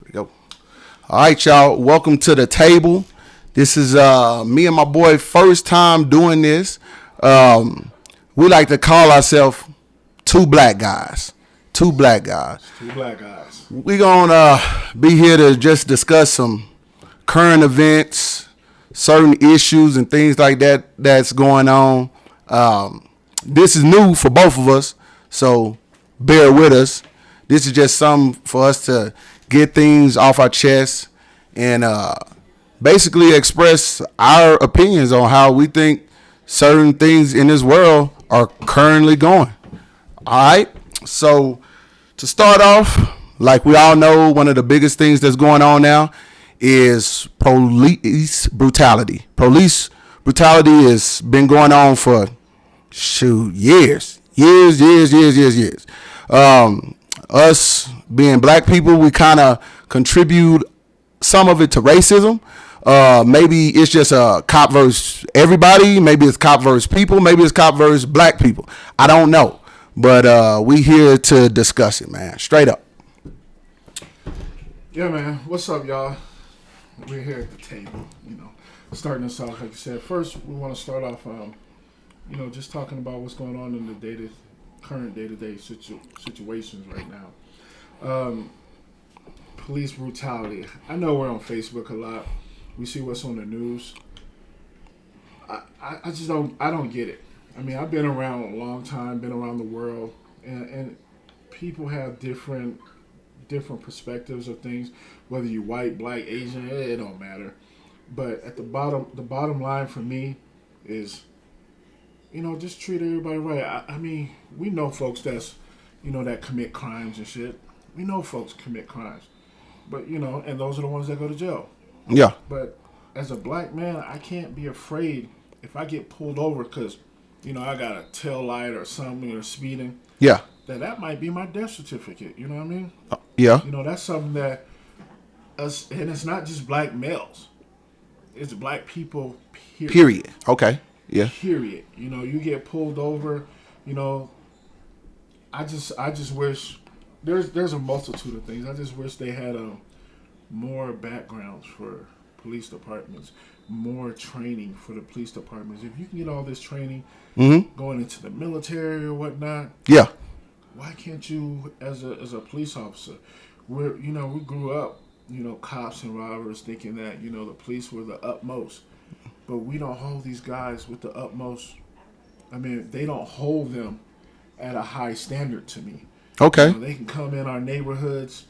We go. All right, y'all. Welcome to the table. This is me and my boy first time doing this. Um, we like to call ourselves two black guys. Two black guys. Two black guys. We gonna be here to just discuss some current events, certain issues, and things like that that's going on. This is new for both of us, so bear with us. This is just something for us to get things off our chest and basically express our opinions on how we think certain things in this world are currently going. All right. So to start off, like we all know, one of the biggest things that's going on now is police brutality. Police brutality has been going on for years. Us being black people, we kind of contribute some of it to racism. Maybe it's just a cop versus everybody. Maybe it's cop versus people. Maybe it's cop versus black people. I don't know. But we here to discuss it, man. Straight up. Yeah, man. What's up, y'all? We're here at the table, starting us off, like you said. First, we want to start off, just talking about what's going on in the current day-to-day situations right now. Police brutality. I know we're on Facebook a lot. We see what's on the news. I just don't get it. I mean, I've been around a long time, been around the world, and people have different perspectives of things. Whether you white, black, Asian, it don't matter. But at the bottom line for me is, just treat everybody right. I mean, we know folks that commit crimes and shit. We know folks commit crimes, but and those are the ones that go to jail. Yeah. But as a black man, I can't be afraid if I get pulled over because I got a tail light or something or speeding. Yeah. That might be my death certificate. You know what I mean? Yeah. That's something that us, and it's not just black males. It's black people. Period. Okay. Yeah. Period. You get pulled over. I just wish there's a multitude of things. I just wish they had more backgrounds for police departments, more training for the police departments. If you can get all this training going into the military or whatnot, yeah. Why can't you, as a police officer, we grew up, cops and robbers thinking that the police were the utmost, but we don't hold these guys with the utmost. I mean, they don't hold them at a high standard to me. Okay. They can come in our neighborhoods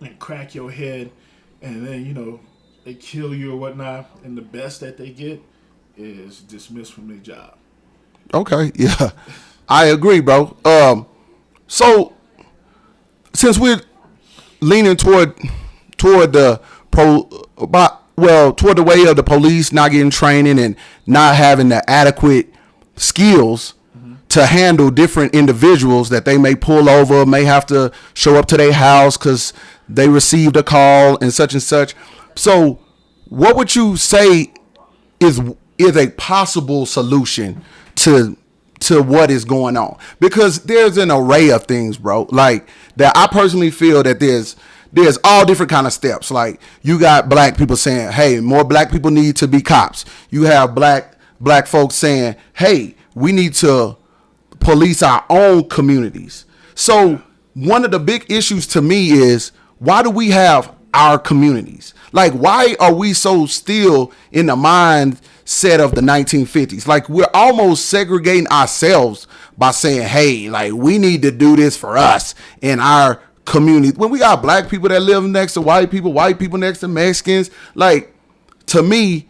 and crack your head, and then they kill you or whatnot, and the best that they get is dismissed from their job. Okay. Yeah, I agree, bro. So since we're leaning toward the toward the way of the police not getting training and not having the adequate skills to handle different individuals that they may pull over, may have to show up to their house because they received a call and such and such. So what would you say is a possible solution to what is going on? Because there's an array of things, bro, like that. I personally feel that there's all different kind of steps. Like you got black people saying, hey, more black people need to be cops. You have black folks saying, hey, we need to police our own communities. So one of the big issues to me is, why do we have our communities? Like, why are we so still in the mindset of the 1950s? Like, we're almost segregating ourselves by saying, hey, like, we need to do this for us in our community. When we got black people that live next to white people next to Mexicans. Like, to me,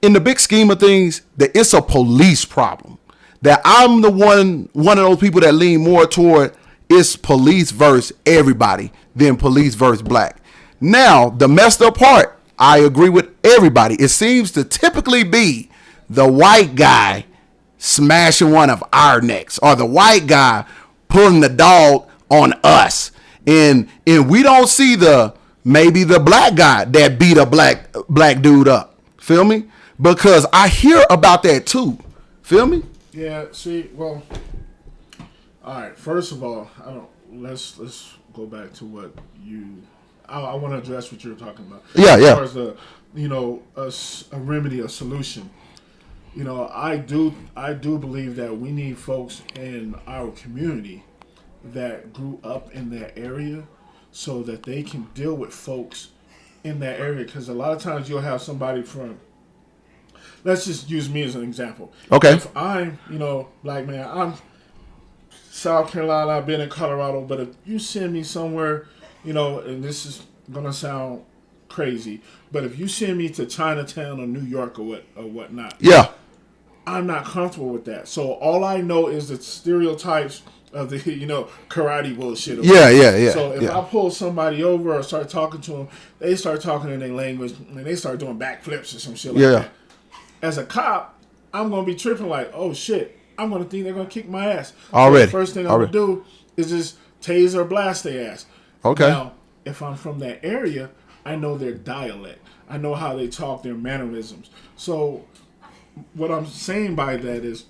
in the big scheme of things, that it's a police problem. That I'm the one of those people that lean more toward it's police versus everybody than police versus black. Now, the messed up part, I agree with everybody. It seems to typically be the white guy smashing one of our necks, or the white guy pulling the dog on us. And we don't see maybe the black guy that beat a black dude up. Feel me? Because I hear about that too. Feel me? Yeah, see, well, all right, first of all, let's go back to what I want to address what you're talking about. Yeah, as yeah. far as a remedy, a solution. I do believe that we need folks in our community that grew up in that area so that they can deal with folks in that area. Because a lot of times you'll have somebody from, let's just use me as an example. Okay. If I'm, black man, I'm South Carolina, I've been in Colorado, but if you send me somewhere, and this is going to sound crazy, but if you send me to Chinatown or New York or whatnot, yeah, I'm not comfortable with that. So all I know is the stereotypes of the karate bullshit. Yeah. So if I pull somebody over or start talking to them, they start talking in their language and they start doing backflips or some shit like that. As a cop, I'm gonna be tripping like, oh shit, I'm gonna think they're gonna kick my ass. Already. So the first thing I'm gonna do is just tase or blast their ass. Okay. Now, if I'm from that area, I know their dialect. I know how they talk, their mannerisms. So what I'm saying by that is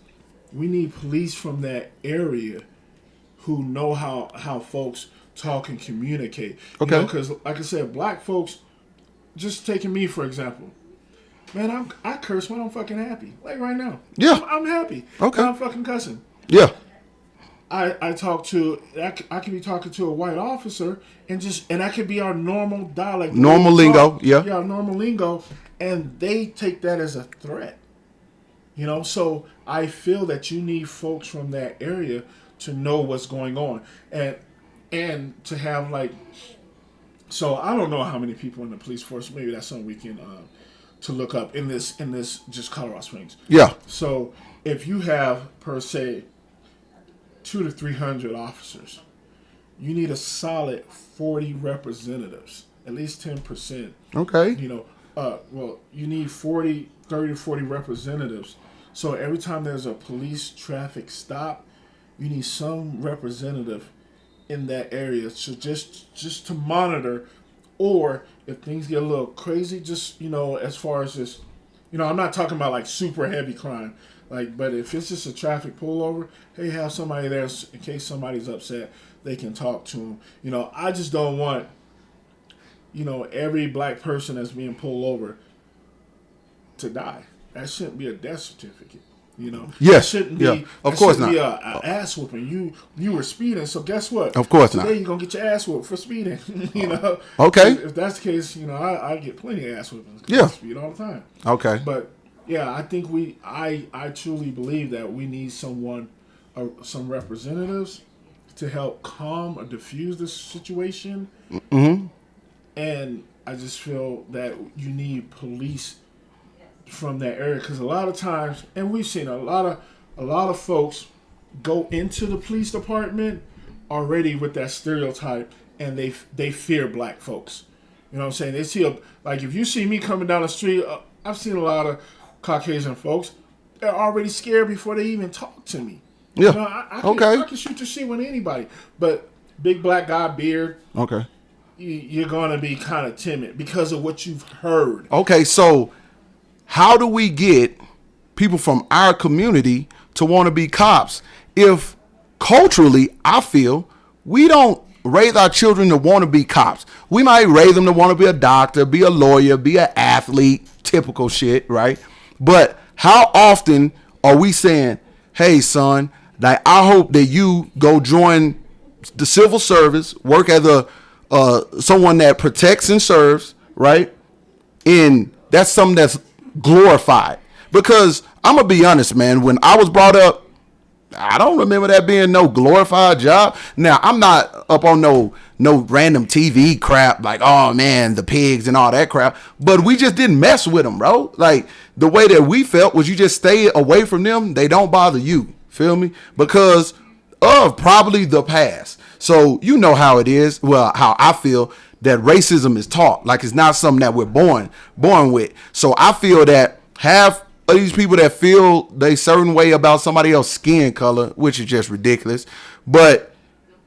we need police from that area who know how folks talk and communicate. Okay. Because like I said, black folks, just taking me for example, man, I curse when I'm fucking happy. Like right now. Yeah. I'm happy. Okay. I'm fucking cussing. Yeah. I could be talking to a white officer and that could be our normal dialect. Normal lingo, yeah. Yeah, normal lingo. And they take that as a threat. So I feel that you need folks from that area to know what's going on. And to have so I don't know how many people in the police force, maybe that's something we can to look up in this just Colorado Springs. Yeah. So if you have per se 200 to 300 officers, you need a solid 40 representatives, at least 10%. Okay. You need 30 to 40 representatives. So every time there's a police traffic stop, you need some representative in that area. So just to monitor, or if things get a little crazy, just, as far as just, I'm not talking about like super heavy crime. But if it's just a traffic pullover, hey, have somebody there in case somebody's upset, they can talk to them. I just don't want, every black person that's being pulled over to die. That shouldn't be a death certificate. Yes. That shouldn't be. Yeah. Of course not. Be a ass whooping. You were speeding, so guess what? Of course Today not. You're gonna get your ass whooped for speeding. Okay. If that's the case, I get plenty of ass whoopings. Yeah. I speed all the time. Okay. But yeah, I think I truly believe that we need some representatives to help calm or diffuse this situation. Mm-hmm. And I just feel that you need police from that area, because a lot of times, and we've seen a lot of folks go into the police department already with that stereotype, and they fear black folks. You know what I'm saying? They see if you see me coming down the street, I've seen a lot of Caucasian folks. They're already scared before they even talk to me. Yeah. I can shoot the shit with anybody, but big black guy, beard. Okay. You're gonna be kind of timid because of what you've heard. Okay, so how do we get people from our community to want to be cops if culturally, I feel, we don't raise our children to want to be cops? We might raise them to want to be a doctor, be a lawyer, be an athlete, typical shit, right? But how often are we saying, hey, son, I hope that you go join the civil service, work as someone that protects and serves, right? And that's something that's glorified. Because I'm gonna be honest, man, when I was brought up, I don't remember that being no glorified job. Now, I'm not up on no random TV crap like, oh man, the pigs and all that crap, but we just didn't mess with them, bro. Like, the way that we felt was you just stay away from them. They don't bother you, feel me? Because of probably the past. So you know how it is, well, how I feel that racism is taught. Like, it's not something that we're born with. So I feel that half of these people that feel they certain way about somebody else's skin color, which is just ridiculous, but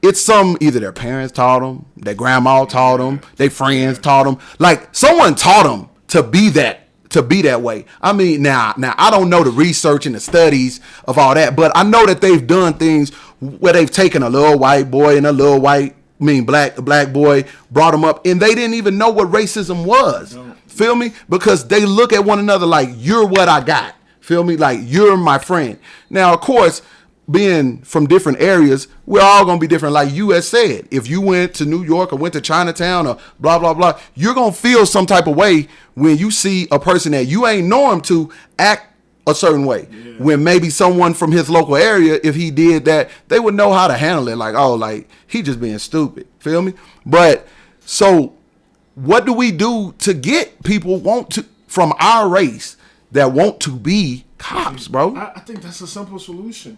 it's either their parents taught them, their grandma taught them, their friends taught them. Like, someone taught them to be that way. I mean, now I don't know the research and the studies of all that, but I know that they've done things where they've taken a little white boy and a little white black boy brought him up, and they didn't even know what racism was. No. Feel me? Because they look at one another like, you're what I got. Feel me? Like, you're my friend. Now, of course, being from different areas, we're all going to be different. Like you had said, if you went to New York or went to Chinatown or blah, blah, blah, you're going to feel some type of way when you see a person that you ain't know him to act a certain way. Yeah. When maybe someone from his local area, if he did that, they would know how to handle it. Like, oh, like, he just being stupid. Feel me? But so what do we do to get people from our race that want to be cops, bro? I think that's a simple solution.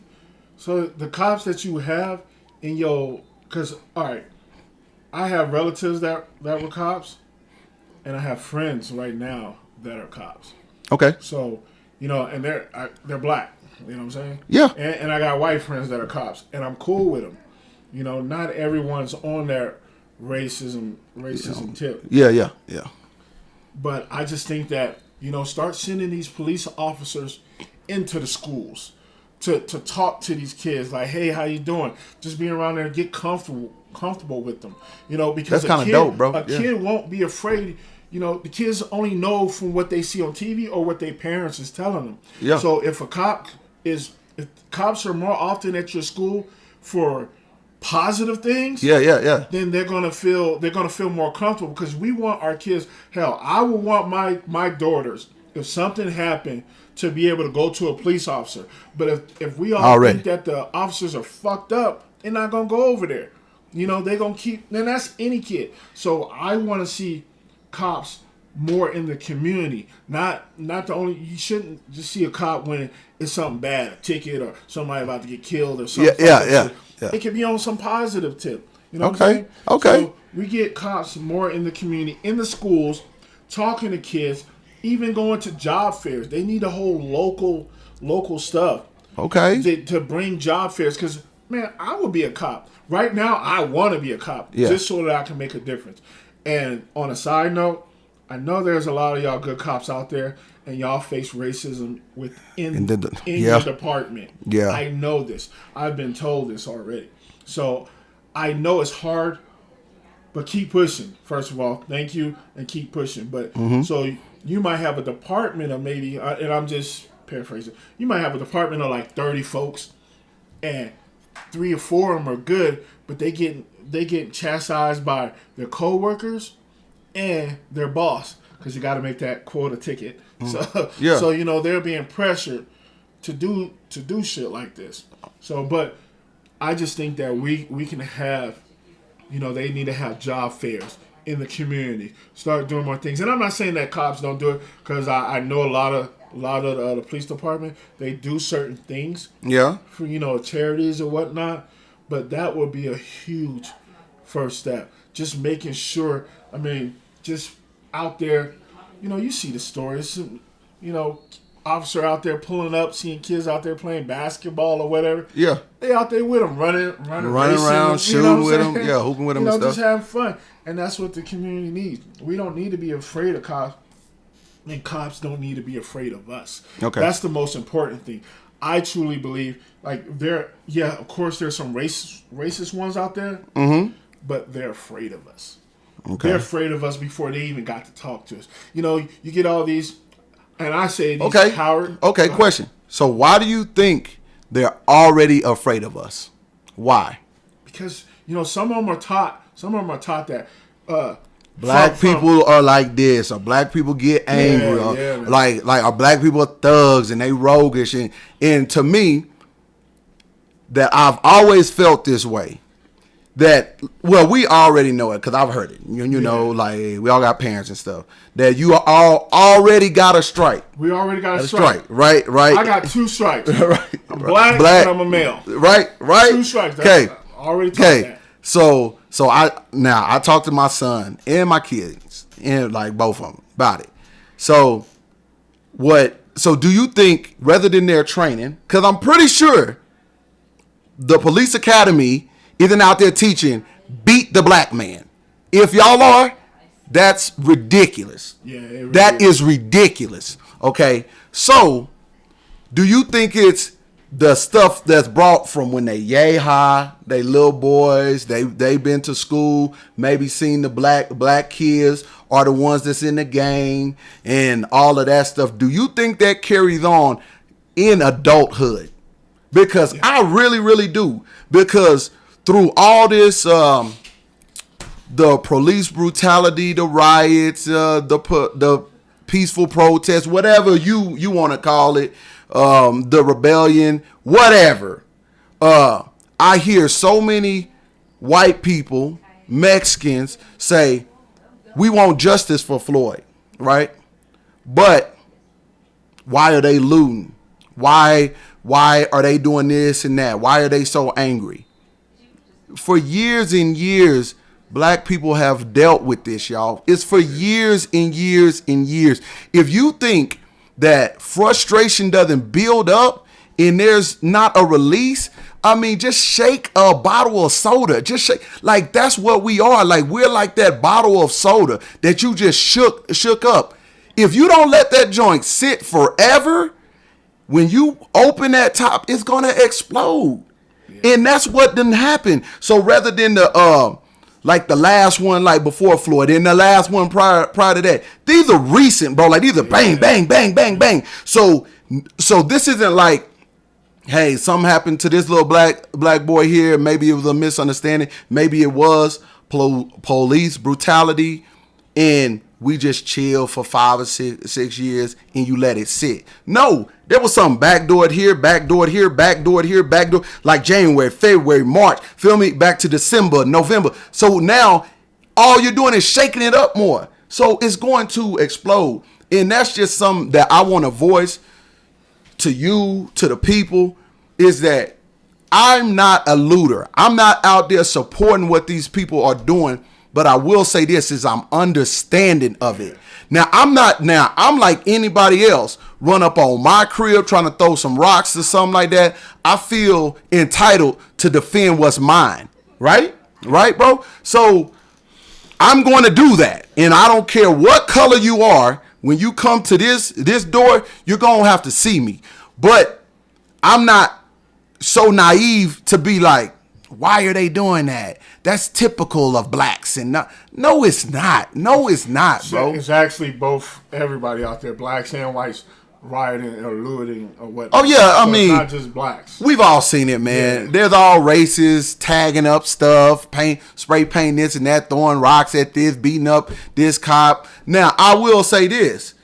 So the cops that you have in because, all right, I have relatives that were cops, and I have friends right now that are cops. Okay. So, and they're black. You know what I'm saying? Yeah. And I got white friends that are cops, and I'm cool with them. Not everyone's on their racism tip. Yeah. But I just think that, start sending these police officers into the schools to talk to these kids. Like, hey, how you doing? Just being around there and get comfortable with them. Because that's kind of dope, bro. A kid won't be afraid. The kids only know from what they see on TV or what their parents is telling them. Yeah. So if cops are more often at your school for positive things, then they're gonna feel more comfortable, because we want our kids. Hell, I would want my daughters, if something happened, to be able to go to a police officer. But if we all think that the officers are fucked up, they're not gonna go over there. They're gonna keep. Then that's any kid. So I want to see cops more in the community. Not the only. You shouldn't just see a cop when it's something bad, a ticket, or somebody about to get killed or something. Yeah. It could be on some positive tip. You know okay. what I'm saying? Okay. So we get cops more in the community, in the schools, talking to kids, even going to job fairs. They need a whole local stuff. Okay. To bring job fairs, because, man, I would be a cop. Right now, I want to be a cop, just so that I can make a difference. And on a side note, I know there's a lot of y'all good cops out there, and y'all face racism within your department. Yeah. I know this. I've been told this already. So I know it's hard, but keep pushing. First of all, thank you, and keep pushing. But so you might have a department of maybe, and I'm just paraphrasing, you might have a department of like 30 folks, and 3 or 4 of them are good, but they get chastised by their coworkers and their boss, because you got to make that quota ticket. So they're being pressured to do shit like this. So, but I just think that we can have, they need to have job fairs in the community, start doing more things. And I'm not saying that cops don't do it, because I know a lot of the police department, they do certain things. Yeah. For charities or whatnot, but that would be a huge first step. Just making sure. I mean, just out there, you see the stories. Officer out there pulling up, seeing kids out there playing basketball or whatever. Yeah. They out there with them, running around, shooting with them, hooping with them and stuff. Just having fun. And that's what the community needs. We don't need to be afraid of cops, and cops don't need to be afraid of us. Okay. That's the most important thing. I truly believe, like, of course there's some racist ones out there, but they're afraid of us. Okay. They're afraid of us before they even got to talk to us. You get all these, and I say these coward. Okay, question. So why do you think they're already afraid of us? Why? Because, some of them are taught that black people are like this, or black people get angry, or or black people are thugs and they roguish, and to me, that I've always felt this way. That, well, we already know it because I've heard it. You know, like, we all got parents and stuff. That you all already got a strike. We already got a strike. Right. I got 2 strikes. Right. I'm black and I'm a male. Right. 2 strikes. Okay. Already taught that. So I talked to my son and my kids, and like both of them, about it. So do you think, rather than their training, because I'm pretty sure the police academy isn't out there teaching beat the black man. If y'all are, that's ridiculous. Yeah, it really that is ridiculous. Okay, so do you think it's the stuff that's brought from when they yay high, they little boys, they been to school, maybe seen the black kids are the ones that's in the gang and all of that stuff. Do you think that carries on in adulthood? Because I really, really do. Because through all this, the police brutality, the riots, the peaceful protests, whatever you want to call it, the rebellion, whatever. I hear so many white people, Mexicans, say, we want justice for Floyd, right? But why are they looting? Why are they doing this and that? Why are they so angry? For years and years, black people have dealt with this, y'all. It's for years and years and years. If you think that frustration doesn't build up and there's not a release, I mean, just shake a bottle of soda. Just shake. Like, that's what we are. Like, we're like that bottle of soda that you just shook up. If you don't let that joint sit forever, when you open that top, it's going to explode. Yeah. And that's what didn't happen. So rather than the last one, like before Floyd, and the last one prior to that, these are recent, bro. Like, these are bang, bang, bang, bang, bang. So this isn't like, hey, something happened to this little black boy here. Maybe it was a misunderstanding. Maybe it was police brutality, and we just chill for 5 or 6 years, and you let it sit. No, there was some backdoored here, backdoored here, backdoored here, backdoor, like January, February, March, feel me, back to December, November. So now all you're doing is shaking it up more. So it's going to explode. And that's just something that I want to voice to you, to the people, is that I'm not a looter. I'm not out there supporting what these people are doing, but I will say this is I'm understanding of it. Now, I'm like anybody else, run up on my crib trying to throw some rocks or something like that. I feel entitled to defend what's mine, right? Right, bro? So I'm going to do that. And I don't care what color you are. When you come to this door, you're going to have to see me. But I'm not so naive to be like, why are they doing that? That's typical of blacks. And no, it's not. No, it's not, bro. It's actually both, everybody out there, blacks and whites, rioting or looting or what. Oh, yeah. I mean, it's not just blacks. We've all seen it, man. Yeah. There's all races tagging up stuff, spray painting this and that, throwing rocks at this, beating up this cop. Now, I will say this.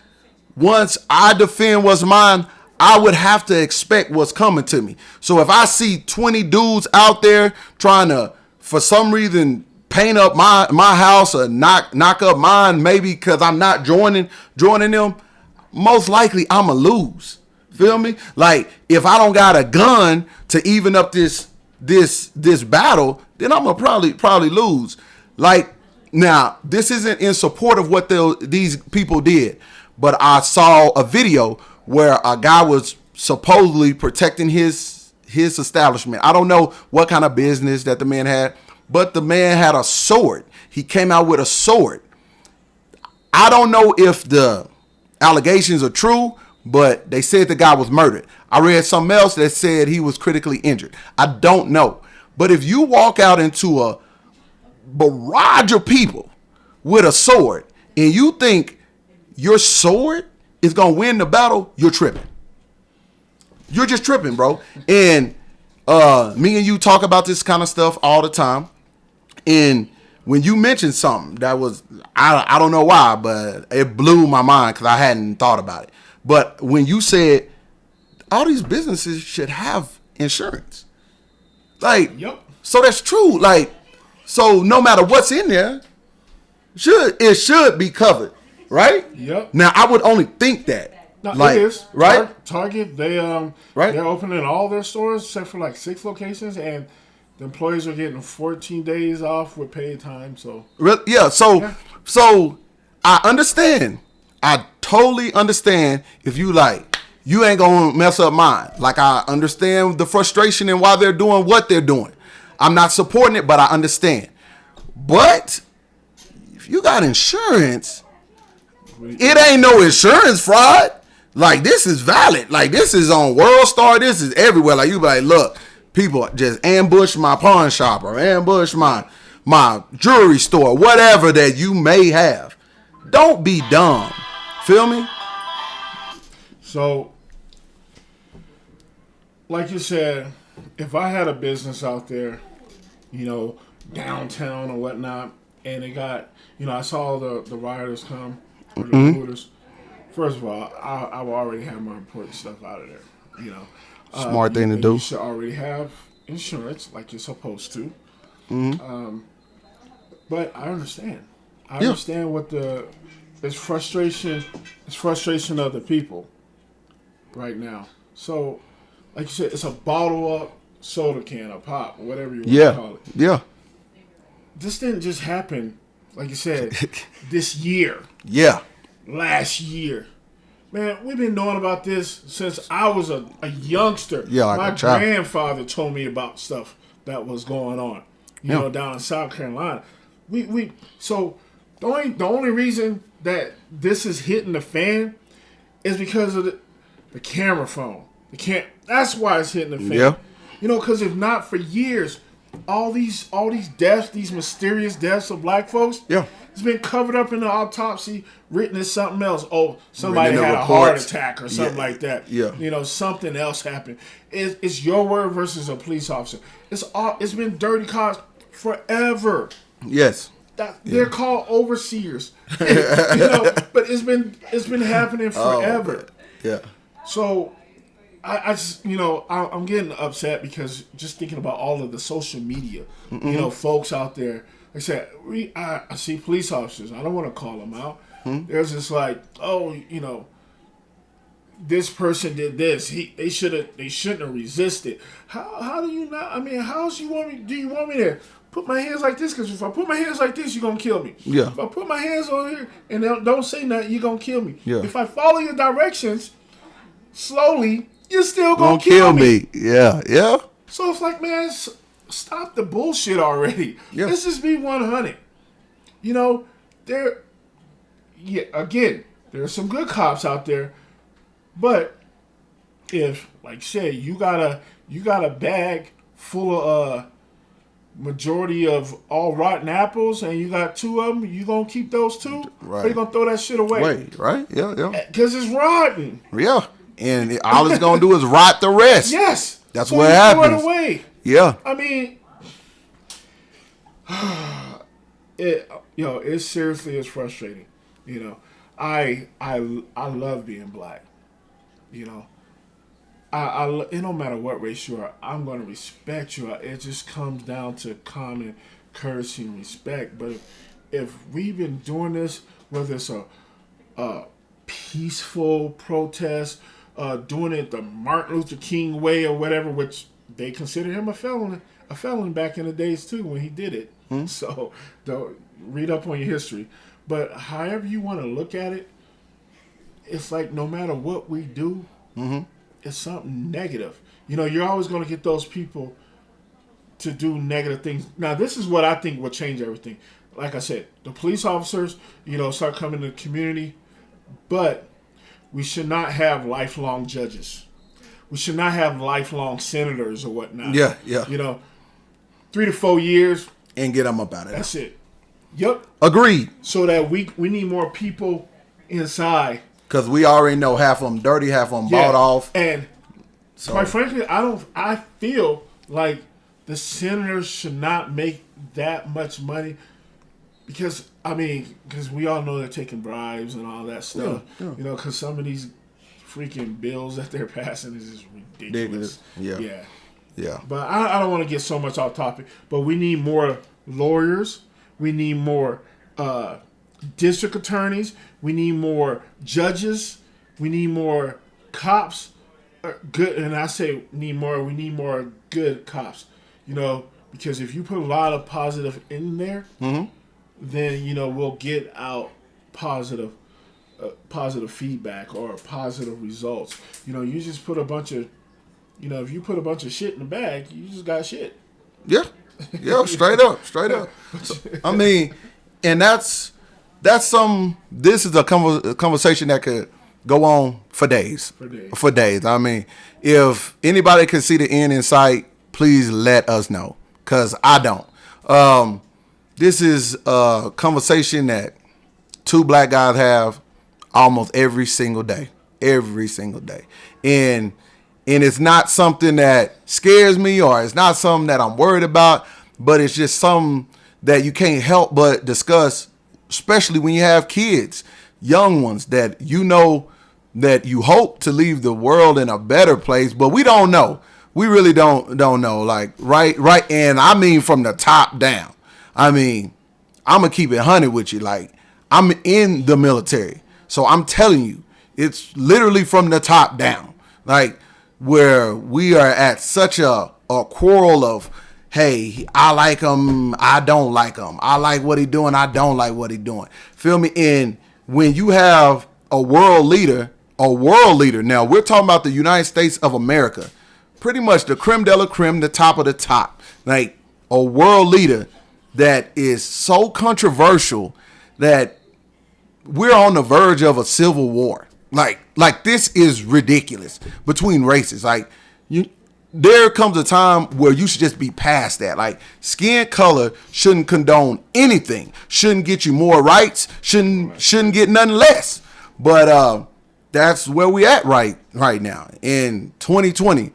Once I defend what's mine, I would have to expect what's coming to me. So if I see 20 dudes out there trying to, for some reason, paint up my house or knock up mine, maybe because I'm not joining them, most likely I'm going to lose. Feel me? Like, if I don't got a gun to even up this battle, then I'm going to probably lose. Like, now, this isn't in support of what these people did, but I saw a video where a guy was supposedly protecting his establishment. I don't know what kind of business that the man had, but the man had a sword. He came out with a sword. I don't know if the allegations are true, but they said the guy was murdered. I read something else that said he was critically injured. I don't know. But if you walk out into a barrage of people with a sword and you think your sword is going to win the battle, you're tripping. You're just tripping, bro. And me and you talk about this kind of stuff all the time. And when you mentioned something that was, I don't know why, but it blew my mind because I hadn't thought about it. But when you said all these businesses should have insurance. Like, yep. So that's true. Like, so no matter what's in there, it should be covered. Right? Yep. Now I would only think that. No, like, it is. Right? Target, they're opening all their stores except for like 6 locations, and the employees are getting 14 days off with paid time. So yeah, so I understand. I totally understand if you ain't gonna mess up mine. Like, I understand the frustration and why they're doing what they're doing. I'm not supporting it, but I understand. But if you got insurance, it ain't no insurance fraud. Like, this is valid. Like, this is on World Star. This is everywhere. Like, you be like, look, people just ambush my pawn shop or ambush my jewelry store, whatever that you may have. Don't be dumb. Feel me? So, like you said, if I had a business out there, downtown or whatnot, and it got, I saw the rioters come, or the looters. First of all, I will already have my important stuff out of there. Smart thing to do. You should already have insurance like you're supposed to. But I understand. I understand what it's frustration. It's frustration of the people right now. So, like you said, it's a bottle up soda can, a pop, whatever you want to call it. Yeah. This didn't just happen, like you said, this year. Yeah. Last year. Man, we've been knowing about this since I was a youngster. Yeah, like my a child. grandfather told me about stuff that was going on, down in South Carolina. So the only reason that this is hitting the fan is because of the camera phone. That's why it's hitting the fan. Yeah. Because if not for years, all these deaths, these mysterious deaths of black folks, it's been covered up in the autopsy, written as something else. Oh, somebody had a heart attack or something like that. Yeah. Something else happened. It's your word versus a police officer. It's been dirty cops forever. Yes. They're called overseers. But it's been happening forever. Yeah. So I just, I'm getting upset because just thinking about all of the social media, folks out there. Like I said, I see police officers. I don't want to call them out. There's this like, this person did this. They shouldn't have resisted. How do you not? I mean, how else do you want me to put my hands like this? Because if I put my hands like this, you're gonna kill me. Yeah. If I put my hands on here and don't say nothing, you're gonna kill me. Yeah. If I follow your directions slowly, you're still gonna kill me. Yeah. Yeah. So it's like, man, stop the bullshit already. Yeah. Let's just be 100. Again, there are some good cops out there, but if, like you say, you got a bag full of majority of all rotten apples, and you got 2 of them, you gonna keep those 2? Right. Or you gonna throw that shit away? Right? Yeah. Because it's rotten. Yeah. And all it's gonna do is rot the rest. Yes. That's so what you happens. Throw it away. Yeah. I mean, it seriously is frustrating. I love being black. It no matter what race you are, I'm going to respect you. It just comes down to common courtesy and respect. But if we've been doing this, whether it's a peaceful protest, doing it the Martin Luther King way or whatever, which they consider him a felon back in the days too when he did it. So don't read up on your history. But however you want to look at it, it's like no matter what we do, it's something negative. You're always going to get those people to do negative things. Now, this is what I think will change everything. Like I said, the police officers, start coming to the community, but we should not have lifelong judges. We should not have lifelong senators or whatnot. Yeah. 3 to 4 years. And get them up out of it. That's it. Yep. Agreed. So that we need more people inside. Because we already know half of them dirty, half of them bought off. And quite frankly, I feel like the senators should not make that much money because we all know they're taking bribes and all that stuff. Yeah. Because some of these freaking bills that they're passing is just ridiculous. Yeah. But I don't want to get so much off topic. But we need more lawyers. We need more district attorneys. We need more judges. We need more cops. Good, and I say need more. We need more good cops. Because if you put a lot of positive in there, then we'll get out positive feedback or positive results. You just put a bunch of, if you put a bunch of shit in the bag, you just got shit. Yeah, straight up. So, and that's this is a conversation that could go on for days. For days. For days. I mean, if anybody can see the end in sight, please let us know, because I don't. This is a conversation that two black guys have almost every single day. Every single day. And it's not something that scares me, or it's not something that I'm worried about, but it's just something that you can't help but discuss, especially when you have kids, young ones that you know that you hope to leave the world in a better place, but we don't know. We really don't know. Like right, and I mean from the top down. I mean, I'm gonna keep it 100 with you. Like, I'm in the military, so I'm telling you, it's literally from the top down. Like, where we are at such a quarrel of, hey, I like him, I don't like him. I like what he doing, I don't like what he doing. Feel me? And when you have a world leader, now we're talking about the United States of America, pretty much the creme de la creme, the top of the top. Like, a world leader that is so controversial that we're on the verge of a civil war. Like this is ridiculous between races. Like, there comes a time where you should just be past that. Like, skin color shouldn't condone anything. Shouldn't get you more rights. Shouldn't get nothing less. But that's where we at right now in 2020.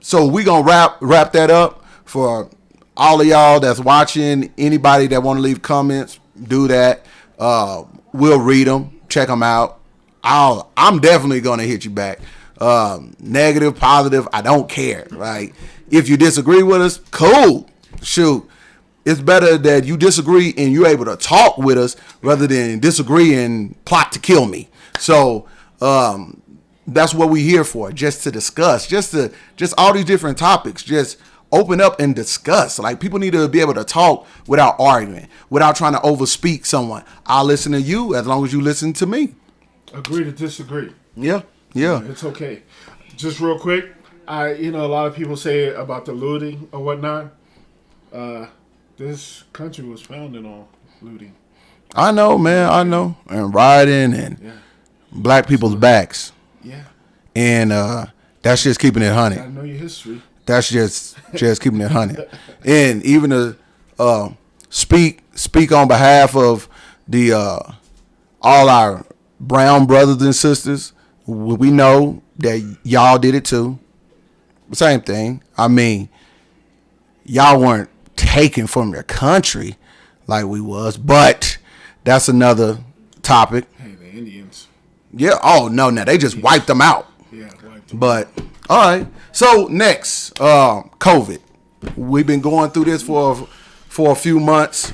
So we gonna wrap that up for all of y'all that's watching. Anybody that want to leave comments, do that. We'll read them, check them out. I'm definitely gonna hit you back. Negative, positive, I don't care. Right? If you disagree with us, cool. Shoot, it's better that you disagree and you're able to talk with us rather than disagree and plot to kill me. So that's what we're here for, just to discuss, just all these different topics, just open up and discuss. Like, people need to be able to talk without arguing, without trying to overspeak someone. I'll listen to you as long as you listen to me. Agree to disagree. Yeah. It's okay. Just real quick, a lot of people say about the looting or whatnot. This country was founded on looting. I know, man. I know. And rioting and black people's backs. Yeah. And that's just keeping it 100. I know your history. That's just keeping it 100. And even to speak on behalf of the all our brown brothers and sisters, we know that y'all did it too. Same thing. I mean, y'all weren't taken from your country like we was, but that's another topic. Hey, the Indians. Yeah. Oh no, they just wiped them out. Yeah, wiped them But all right. So next, COVID. We've been going through this for a few months.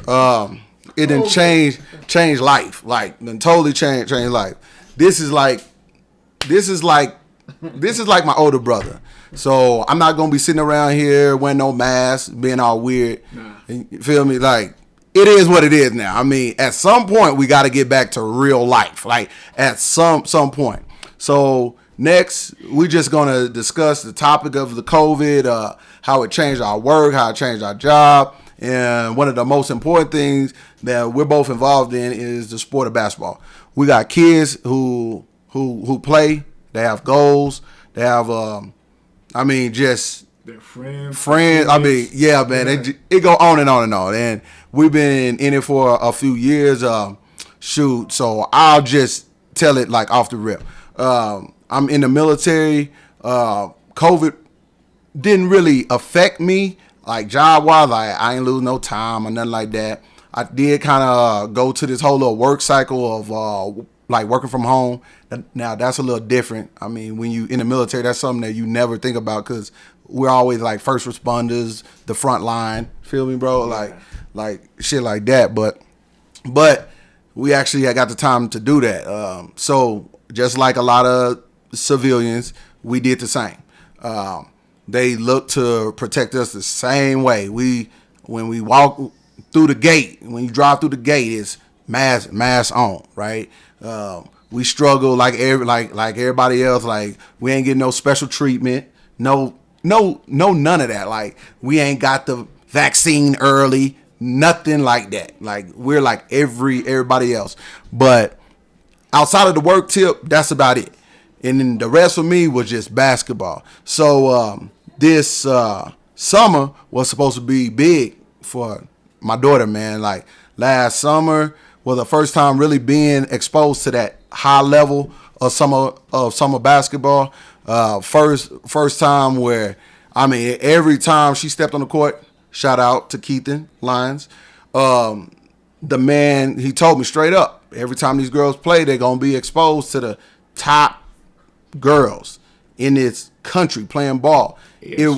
It didn't change life. Like, done totally change life. This is like my older brother. So I'm not gonna be sitting around here wearing no mask, being all weird. Nah. You feel me? Like, it is what it is now. I mean, at some point we got to get back to real life. Like, at some point. So next, we're just gonna discuss the topic of the COVID, how it changed our work, how it changed our job, and one of the most important things that we're both involved in is the sport of basketball. We got kids who play. They have goals. They have, just their friends. I mean, yeah, man. Yeah. It go on and on and on. And we've been in it for a few years. So I'll just tell it like off the rip. I'm in the military. COVID didn't really affect me, like, job-wise. Like, I ain't lose no time or nothing like that. I did kind of go to this whole little work cycle of like working from home. Now that's a little different. I mean, when you in the military, that's something that you never think about because we're always like first responders, the front line. Feel me, bro? Yeah. Like shit like that. But we actually got the time to do that. So just like a lot of civilians, we did the same. They look to protect us the same way. When we walk through the gate, when you drive through the gate, it's mask on, right? We struggle like everybody else. Like, we ain't getting no special treatment, no none of that. Like, we ain't got the vaccine early, nothing like that. Like, we're like everybody else. But outside of the work tip, that's about it. And then the rest for me was just basketball. So this summer was supposed to be big for my daughter, man. Like last summer was the first time really being exposed to that high level of summer basketball. First time where, I mean, every time she stepped on the court, shout out to Keithan Lyons. The man, he told me straight up, every time these girls play, they're going to be exposed to the top girls in this country playing ball. It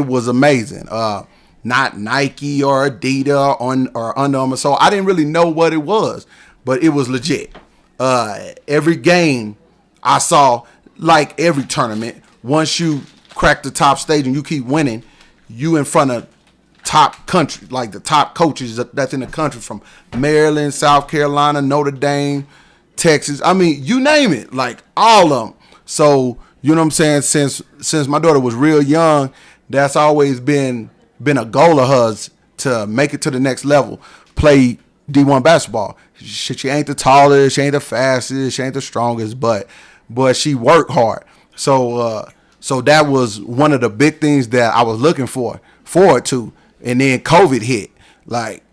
was amazing. Not Nike or Adidas or Under Armour. So I didn't really know what it was, but it was legit. Every game I saw, like every tournament, once you crack the top stage and you keep winning, you in front of top country, like the top coaches that's in the country, from Maryland, South Carolina, Notre Dame, Texas. I mean, you name it, like all of them. So, you know what I'm saying? Since my daughter was real young, that's always been a goal of hers to make it to the next level, play D1 basketball. She ain't the tallest, she ain't the fastest, she ain't the strongest, but she worked hard. So that was one of the big things that I was looking forward to. And then COVID hit. Like,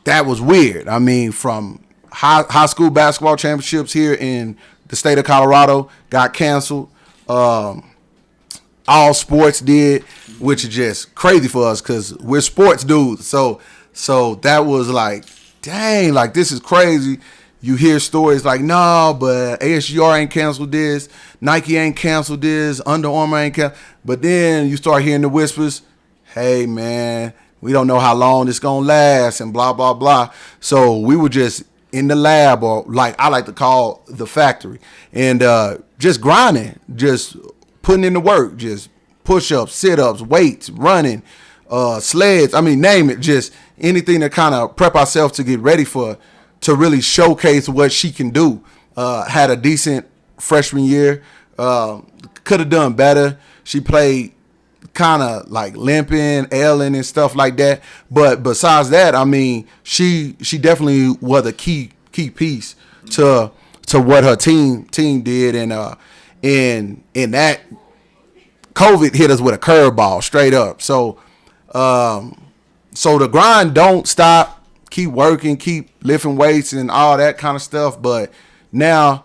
that was weird. I mean, from high school basketball championships here in the state of Colorado got canceled. All sports did, which is just crazy for us because we're sports dudes. So that was like, dang, like this is crazy. You hear stories like, no, but ASGR ain't canceled this, Nike ain't canceled this, Under Armour ain't canceled. But then you start hearing the whispers, hey, man, we don't know how long this going to last and blah, blah, blah. So we were just in the lab, or like I like to call the factory, and just grinding, just putting in the work, just push-ups, sit-ups, weights, running, sleds. I mean, name it, just anything to kind of prep ourselves to get ready to really showcase what she can do. Had a decent freshman year. Could have done better. She played kind of like limping, ailing, and stuff like that. But besides that, I mean, she definitely was a key piece to what her team did, and in that COVID hit us with a curveball straight up. So the grind don't stop. Keep working, keep lifting weights and all that kind of stuff. But now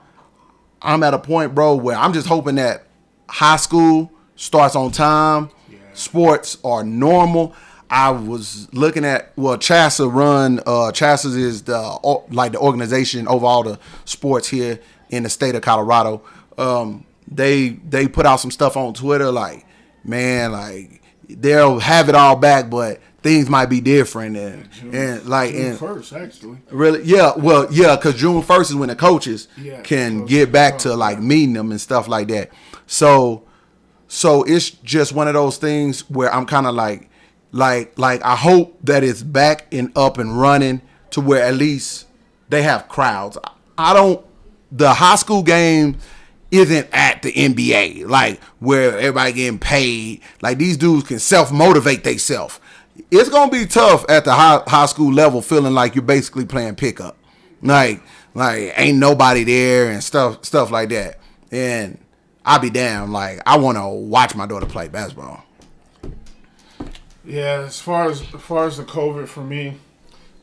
I'm at a point, bro, where I'm just hoping that high school starts on time. Yeah. Sports are normal. I was looking at, CHASA run. CHASA is the organization over all the sports here in the state of Colorado. They put out some stuff on Twitter, like, man, like they'll have it all back, but things might be different, and June 1st, actually. Really, yeah, because June 1st is when the coaches can get back to like meeting them and stuff like that. So it's just one of those things where I'm kind of like I hope that it's back and up and running to where at least they have crowds. The high school game isn't at the NBA, like where everybody getting paid. Like these dudes can self-motivate themselves. It's gonna be tough at the high school level, feeling like you're basically playing pickup, like ain't nobody there and stuff like that. And I'll be damned, like I want to watch my daughter play basketball. Yeah, as far as the COVID for me,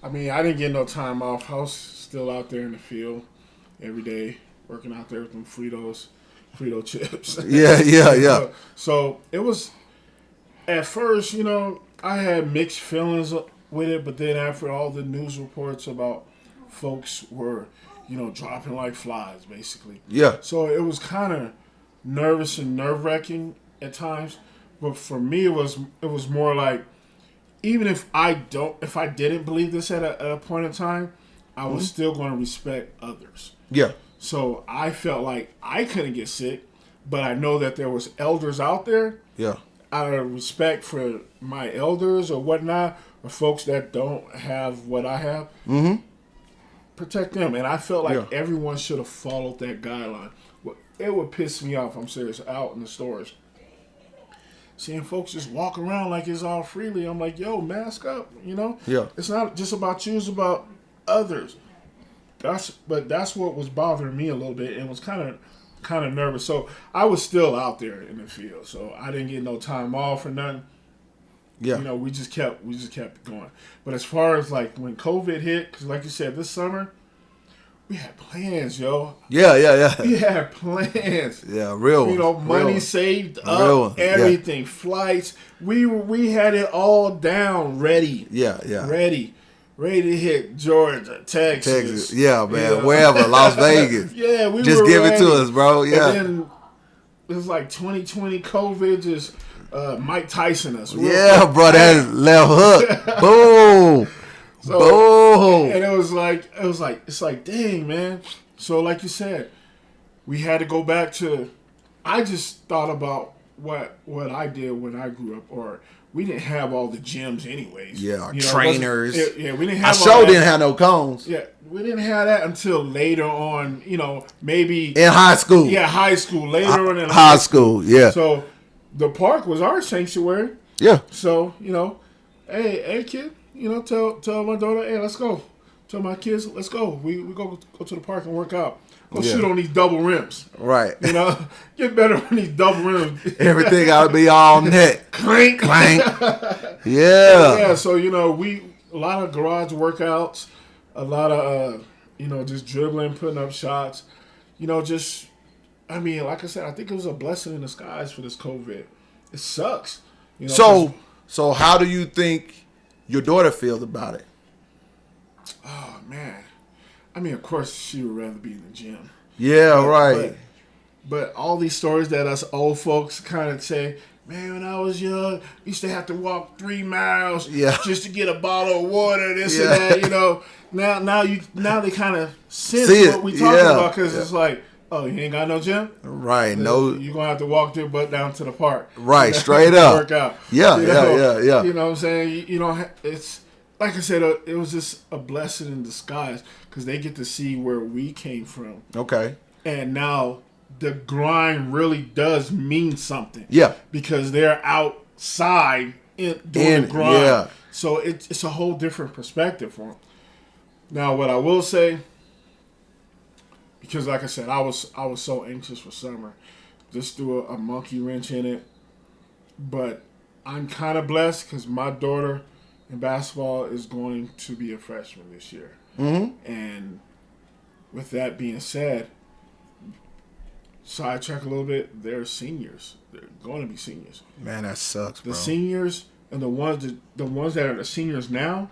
I mean, I didn't get no time off. I was still out there in the field every day, working out there with them Frito chips. Yeah. So it was, at first, I had mixed feelings with it, but then after all the news reports about folks were, dropping like flies, basically. Yeah. So it was kind of nervous and nerve-wracking at times, but for me, it was more like, even if I didn't believe this at a point in time, I was still going to respect others. Yeah. So I felt like I couldn't get sick, but I know that there was elders out there. Yeah. Out of respect for my elders or whatnot, or folks that don't have what I have, protect them. And I felt like everyone should have followed that guideline. It would piss me off, I'm serious, out in the stores, seeing folks just walk around like it's all freely. I'm like, yo, mask up, Yeah. It's not just about you, it's about others. that's what was bothering me a little bit, and was kind of nervous. So I was still out there in the field, so I didn't get no time off or nothing. Yeah. You know, we just kept going. But as far as like when COVID hit, because like you said, this summer we had plans, yo. Yeah. We had plans. Yeah, real. You know, money real. saved Real. up, everything, flights. We had it all down, ready. Yeah. Ready to hit Georgia, Texas. Yeah, man. You know? Wherever, Las Vegas. Yeah, we just were give ready. it to us, bro. Yeah. And then it was like 2020 COVID just Mike Tyson us. Yeah, bro. That left hook. Boom. So, boom. And it's like, dang, man. So like you said, we had to go back to. I just thought about what I did when I grew up, or we didn't have all the gyms anyways. Yeah, you know, trainers. We didn't have. Didn't have no cones. Yeah, we didn't have that until later on. You know, maybe in high school. Yeah, high school. Later on in high school. Yeah. So the park was our sanctuary. Yeah. So you know, hey kid, you know, tell my daughter, hey, let's go. Tell my kids, let's go. We go to the park and work out. Go shoot on these double rims. Right. You know, get better on these double rims. Everything got to be all net. Clank. Yeah. Yeah. So you know, a lot of garage workouts, a lot of you know, just dribbling, putting up shots. You know, just I mean, like I said, I think it was a blessing in disguise for this COVID. It sucks. You know, so how do you think your daughter feels about it? Oh man. I mean, of course, she would rather be in the gym. Yeah, right. But all these stories that us old folks kind of say, man, when I was young, I used to have to walk 3 miles just to get a bottle of water, this and that, you know. Now they kind of sense what we talking about, because it's like, oh, you ain't got no gym? Right, Then no. you're going to have to walk your butt down to the park. Right, straight up. Work out. Yeah. You know what I'm saying? You know, it's... Like I said, it was just a blessing in disguise, because they get to see where we came from. Okay. And now the grind really does mean something. Yeah. Because they're outside doing the grind. Yeah. So it's a whole different perspective for them. Now, what I will say, because like I said, I was so anxious for summer, just threw a monkey wrench in it. But I'm kind of blessed because my daughter in basketball is going to be a freshman this year. Mm-hmm. And with that being said, sidetrack a little bit, they're seniors. They're going to be seniors. Man, that sucks, bro. The seniors and the ones that are the seniors now,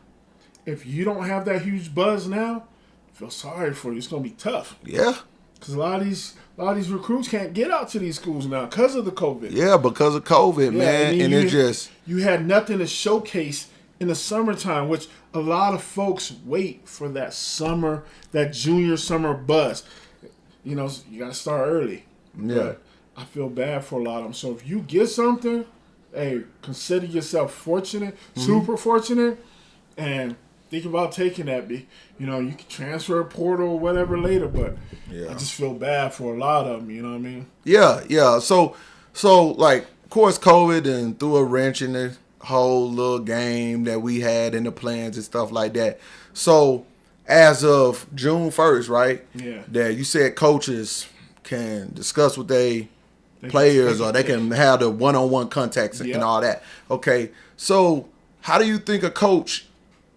if you don't have that huge buzz now, I feel sorry for you. It's going to be tough. Yeah. Because a lot of these recruits can't get out to these schools now because of the COVID. Yeah, because of COVID, man. And it just... You had nothing to showcase in the summertime, which a lot of folks wait for that summer, that junior summer buzz. You know, you got to start early. Yeah. But I feel bad for a lot of them. So if you get something, hey, consider yourself fortunate, super fortunate, and think about taking that. You know, you can transfer a portal or whatever later, but I just feel bad for a lot of them. You know what I mean? Yeah. So like, of course, COVID and threw a wrench in the whole little game that we had in the plans and stuff like that. So as of June 1st, right? Yeah. That you said coaches can discuss with they players, or they can have the one-on-one contacts and all that. Okay. So how do you think a coach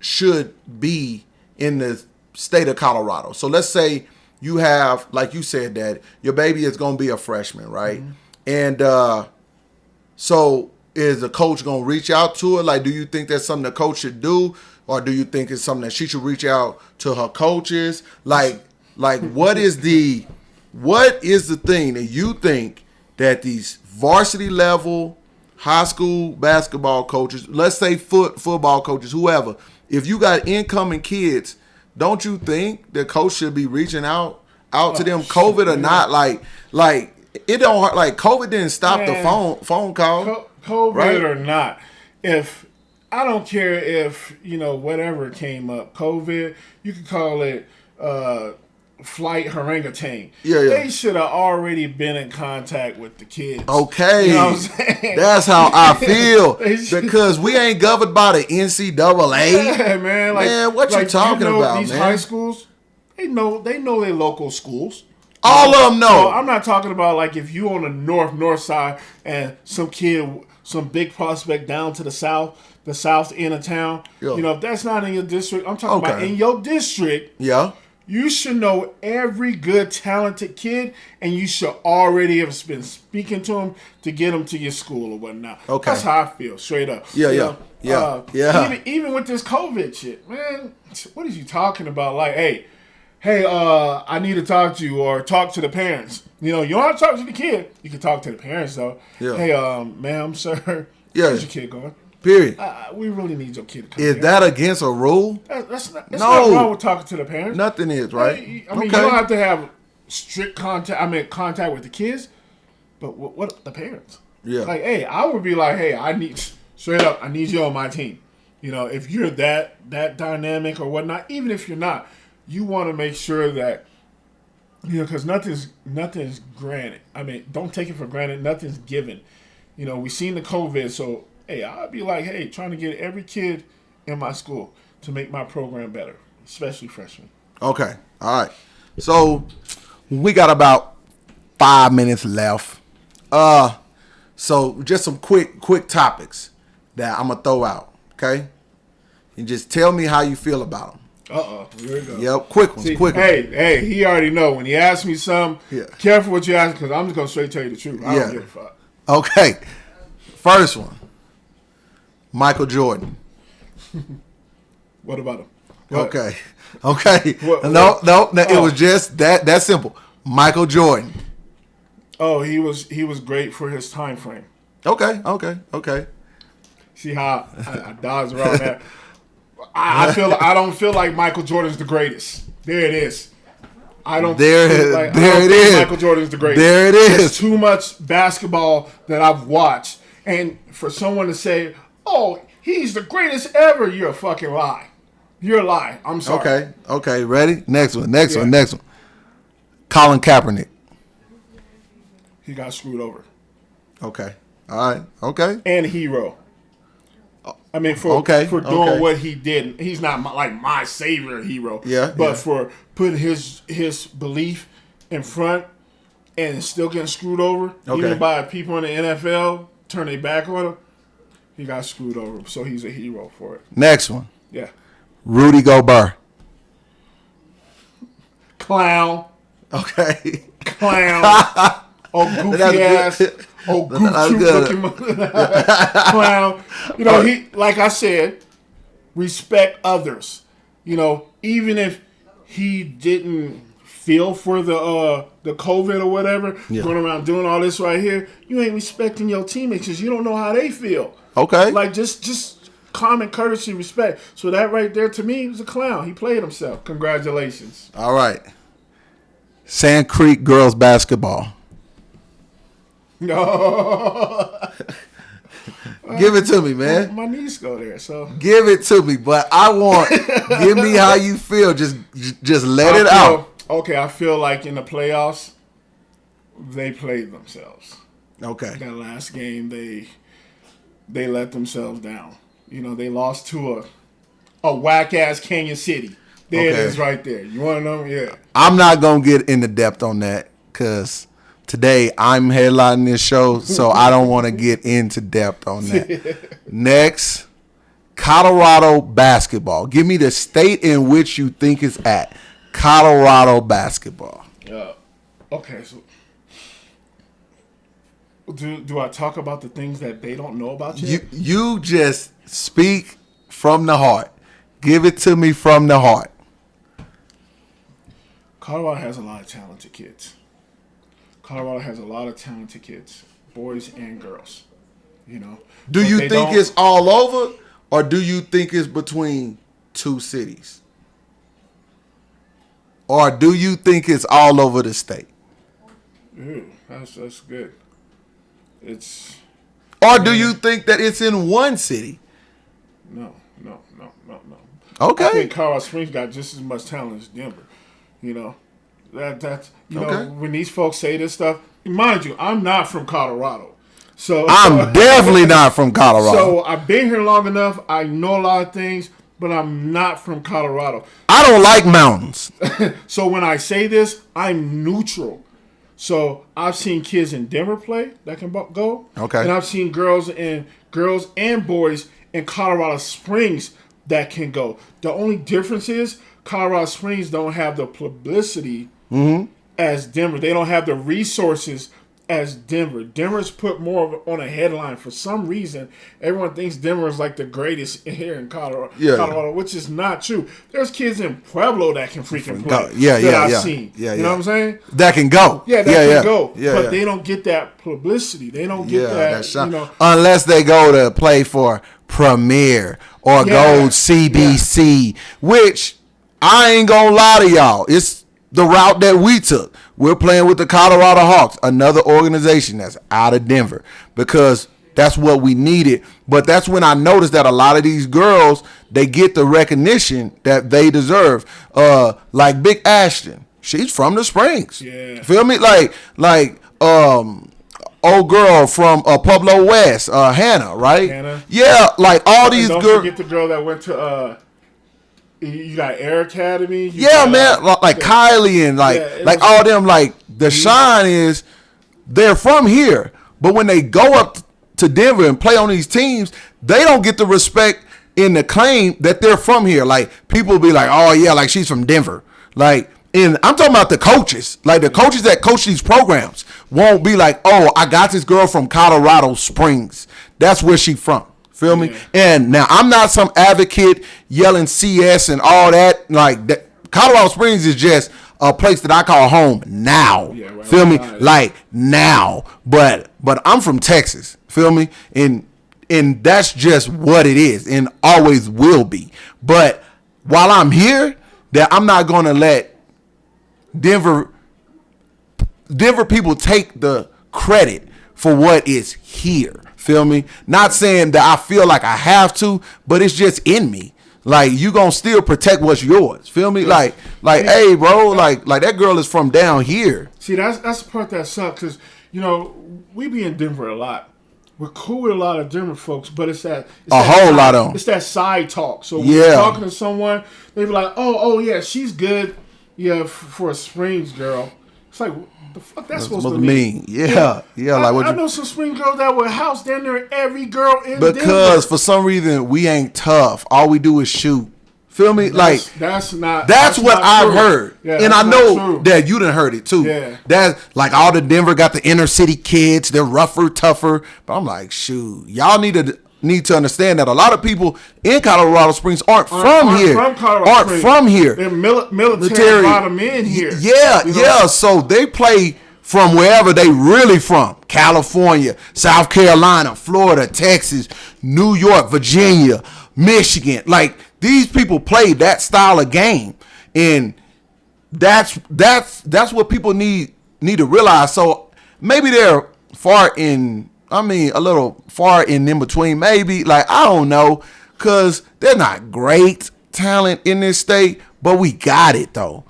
should be in the state of Colorado? So let's say you have, like you said, that your baby is going to be a freshman, right? Mm-hmm. And so is the coach going to reach out to her? Like, do you think that's something the coach should do? Or do you think it's something that she should reach out to her coaches? Like what is the thing that you think that these varsity level high school basketball coaches, let's say football coaches, whoever, if you got incoming kids, don't you think the coach should be reaching out to them, COVID or not? Like it don't hurt. Like COVID didn't stop the phone call. COVID right? or not, if I don't care if whatever came up, COVID, you could call it flight orangutan. Yeah. They should have already been in contact with the kids. Okay, you know what I'm saying? That's how I feel because we ain't governed by the NCAA. Yeah, man. Like, man, what you talking about, these man? high schools, They know their local schools. All of them know. So I'm not talking about like if you on the north side and some big prospect down to the south end of town. Yeah. You know, if that's not in your district, I'm talking about Okay. in your district. Yeah. You should know every good, talented kid, and you should already have been speaking to them to get them to your school or whatnot. Okay. That's how I feel, straight up. Yeah, You yeah, know, yeah. Even with this COVID shit, man, what are you talking about? Like, hey, I need to talk to you or talk to the parents. You know, you don't have to talk to the kid. You can talk to the parents, though. Yeah. Hey, ma'am, sir, Yeah. where's your kid going? Period. We really need your kid to come Is here. that against a rule? That's not No. wrong with talking to the parents. Nothing is, right? I mean, you don't have to have strict contact with the kids, but what the parents? Yeah. Like, hey, I would be like, hey, I need you on my team. You know, if you're that dynamic or whatnot, even if you're not, you want to make sure that, you know, because nothing's granted. I mean, don't take it for granted. Nothing's given. You know, we seen the COVID, so hey, I'd be like, hey, trying to get every kid in my school to make my program better, especially freshmen. Okay. All right. So we got about 5 minutes left. So just some quick topics that I'm gonna throw out. Okay. And just tell me how you feel about them. Here we go. Yep. Quick ones. See, quick ones. Hey, he already know. When he asks me something, Yeah. careful what you ask, because I'm just going to straight tell you the truth. I Yeah. don't give a fuck. Okay. First one. Michael Jordan. What about him? What? Okay. What- No. It was just that simple. Michael Jordan. Oh, he was great for his time frame. Okay. See how I dodged around that. I don't feel like Michael Jordan's the greatest. There it is. I don't There think it is. Michael Jordan's the greatest. There it is. There's too much basketball that I've watched, and for someone to say, "Oh, he's the greatest ever," you're a fucking lie. You're a lie. I'm sorry. Okay. Ready? Next one. Colin Kaepernick. He got screwed over. Okay. All right. Okay. And hero. I mean, for doing what he did. He's not my savior hero. But for putting his belief in front and still getting screwed over, even by people in the NFL, turn their back on him, he got screwed over. So he's a hero for it. Next one. Yeah. Rudy Gobert. Clown. Okay. Clown. Goofy ass. Looking clown. You know, he, like I said, respect others. You know, even if he didn't feel for the COVID or whatever, going around doing all this right here, you ain't respecting your teammates because you don't know how they feel. Okay. Like just common courtesy, respect. So that right there to me was a clown. He played himself. Congratulations. All right. Sand Creek girls basketball. No. Give it to me, man. My niece go there, so give it to me. But I want give me how you feel. Just let it out. Okay, I feel like in the playoffs, they played themselves. Okay. That last game, they let themselves down. You know, they lost to a whack ass Canyon City. There it is, right there. You want to know? Yeah. I'm not gonna get into depth on that because today I'm headlining this show, so I don't want to get into depth on that. Next, Colorado basketball. Give me the state in which you think it's at. Colorado basketball. Okay, so do I talk about the things that they don't know about yet? You just speak from the heart. Give it to me from the heart. Colorado has a lot of talented kids. Colorado has a lot of talented kids, boys and girls. You know. Do you think it's all over, or do you think it's between two cities? Or do you think it's all over the state? Ooh, that's good. It's. Or do you think that it's in one city? No. Okay. I think Colorado Springs got just as much talent as Denver. You know, that's you know, when these folks say this stuff, mind you, I'm not from Colorado, so I'm definitely not from Colorado. So I've been here long enough. I know a lot of things. but I'm not from Colorado. I don't like mountains. So when I say this, I'm neutral. So I've seen kids in Denver play that can go. Okay. And I've seen girls and boys in Colorado Springs that can go. The only difference is Colorado Springs don't have the publicity as Denver. They don't have the resources as Denver. Denver's put more on a headline for some reason. Everyone thinks Denver is like the greatest here in Colorado, which is not true. There's kids in Pueblo that can freaking play. I've seen. You know what I'm saying? That can go. Yeah, can go. But they don't get that publicity. They don't get that shot. Unless they go to play for Premier or Gold CBC, which I ain't gonna lie to y'all. It's the route that we took. We're playing with the Colorado Hawks, another organization that's out of Denver, because that's what we needed. But that's when I noticed that a lot of these girls, they get the recognition that they deserve. Like Big Ashton, she's from the Springs. Yeah. Feel me? Like old girl from Pueblo West, Hannah, right? Hannah. Yeah, like all these girls. Don't forget the girl that went to you got Air Academy. Man, like Kylie and like all them. Like the shine is they're from here, but when they go up to Denver and play on these teams, they don't get the respect in the claim that they're from here. Like people be like, oh yeah, like she's from Denver. Like, and I'm talking about the coaches. Like the coaches that coach these programs won't be like, oh, I got this girl from Colorado Springs. That's where she from. Feel me? And now I'm not some advocate yelling CS and all that. Like that, Colorado Springs is just a place that I call home now. Feel me? Like now. But I'm from Texas. Feel me? And that's just what it is and always will be. But while I'm here, that I'm not gonna let Denver people take the credit for what is here. Feel me? Not saying that I feel like I have to, but it's just in me. Like you gonna still protect what's yours. Feel me? Like, hey, bro, like that girl is from down here. See, that's the part that sucks, because we be in Denver a lot. We're cool with a lot of Denver folks, but it's that lot of them. It's that side talk. So when you're talking to someone, they be like, oh yeah, she's good. Yeah, for a Springs girl. It's like, the fuck that's supposed to mean? Yeah. Like I know some Springs girls that would house down there every girl in Denver. Because for some reason we ain't tough. All we do is shoot. Feel me? That's what I've heard. Yeah, and I know that you done heard it too. Yeah. That like all the Denver got the inner city kids, they're rougher, tougher. But I'm like, shoot, y'all need to understand that a lot of people in Colorado Springs aren't from here. From here. They're military brought them in here. Yeah. So they play from wherever they really from. California, South Carolina, Florida, Texas, New York, Virginia, Michigan. Like these people play that style of game. And that's what people need to realize. So maybe they're a little far in between, maybe. Like, I don't know, because they're not great talent in this state, but we got it, though.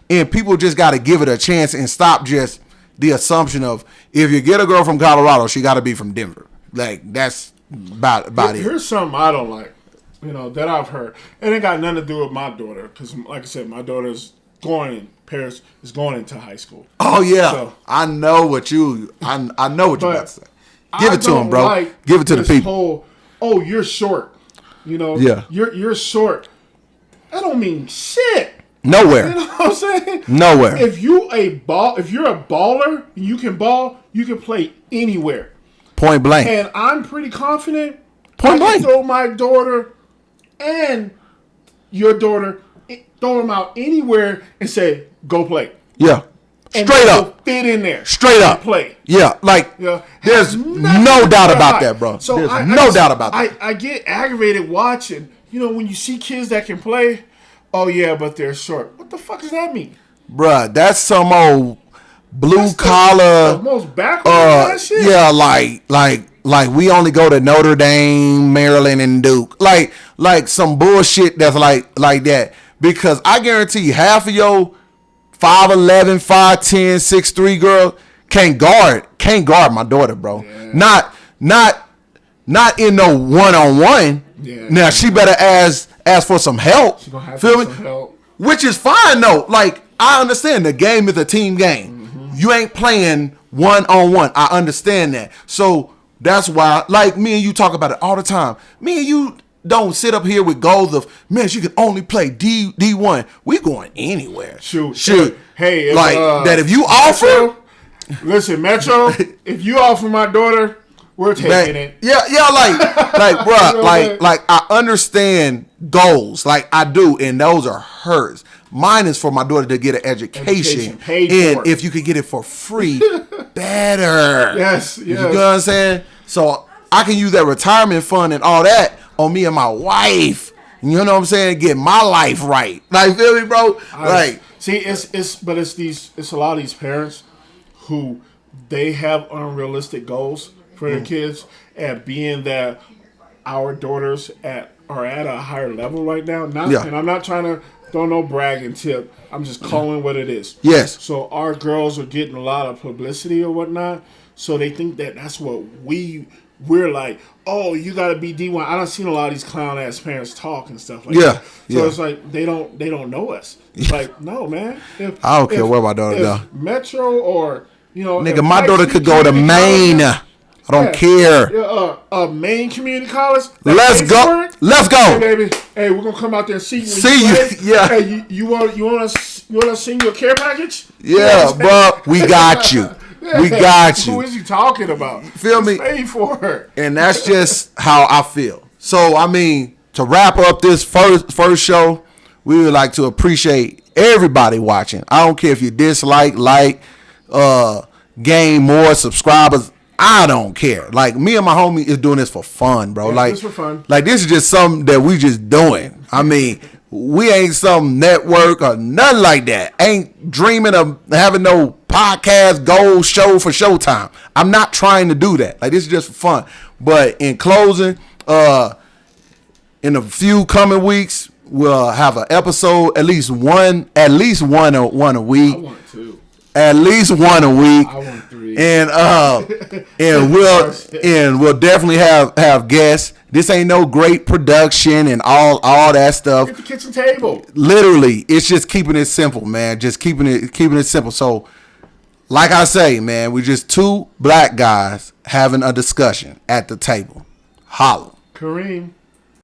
And people just got to give it a chance and stop just the assumption of, if you get a girl from Colorado, she got to be from Denver. Like, that's about it. Here's something I don't like, that I've heard. And it got nothing to do with my daughter, because, like I said, my daughter's Paris is going into high school. Oh yeah, so, I know what you about to say. Give it to him, bro. Give it to the people. You're short. Yeah. You're short. That don't mean shit. Nowhere. You know what I'm saying? Nowhere. If you're a baller and you can ball, you can play anywhere. Point blank. And I'm pretty confident. Point blank. I can throw my daughter and your daughter, throw them out anywhere and say, go play. Yeah. Straight up. Fit in there. Straight up. Play. Yeah. Like, there's no doubt about that, bro. So there's no doubt about that. I get aggravated watching, when you see kids that can play, oh yeah, but they're short. What the fuck does that mean? Bruh, that's some old blue collar. The most backward shit. Yeah, like we only go to Notre Dame, Maryland, and Duke. Like some bullshit that's like that. Because I guarantee you, half of your 5'11", 5'10", 6'3" girl can't guard my daughter, bro. Yeah. Not in no one-on-one, Yeah. Now she better ask for some help. She gonna have Feel to me? get some help. Which is fine though. Like I understand the game is a team game. You ain't playing 1-on-1. I understand that. So that's why, like me and you talk about it all the time. Me and you don't sit up here with goals of, man, she can only play D1. We going anywhere. Shoot. Hey, if, like that if you offer. Listen, Metro, if you offer my daughter, we're taking it. Yeah, bro, like I understand goals, like I do, and those are hers. Mine is for my daughter to get an education paid and for. If you could get it for free, better. Yes. You know what I'm saying? So I can use that retirement fund and all that on me and my wife. You know what I'm saying? Get my life right. Like, feel me, bro? It's a lot of these parents who they have unrealistic goals for their kids, and being that our daughters are at a higher level right now. And I'm not trying to throw no bragging tip. I'm just calling what it is. Yes. So our girls are getting a lot of publicity or whatnot. So they think that that's what we're like. Oh, you got to be D1. I done seen a lot of these clown ass parents talk and stuff like that. So it's like they don't know us. It's like, no, man. I don't care where my daughter go. Metro or nigga, my daughter could go to Maine. I don't care. Maine Community College. Let's go. Hey, baby. Hey, we're gonna come out there and see you. Yeah. Hey, you want to sing your care package? Yeah, bro. We got you. We got you. Who is he talking about? Feel me? Pay for her. And that's just how I feel. So I mean, to wrap up this first show, we would like to appreciate everybody watching. I don't care if you dislike, gain more subscribers. I don't care. Like, me and my homie is doing this for fun, bro. Yeah, like, this for fun. Like, this is just something that we just doing. I mean, we ain't some network or nothing like that. Ain't dreaming of having no podcast gold show for Showtime. I'm not trying to do that. Like, this is just for fun. But in closing, in a few coming weeks, we'll have an episode, at least one a week. I want two. At least one a week. I want three. And we'll definitely have guests. This ain't no great production and all that stuff. Get the kitchen table. Literally, it's just keeping it simple, man. Just keeping it simple. So, like I say, man, we just two black guys having a discussion at the table. Holla. Kareem.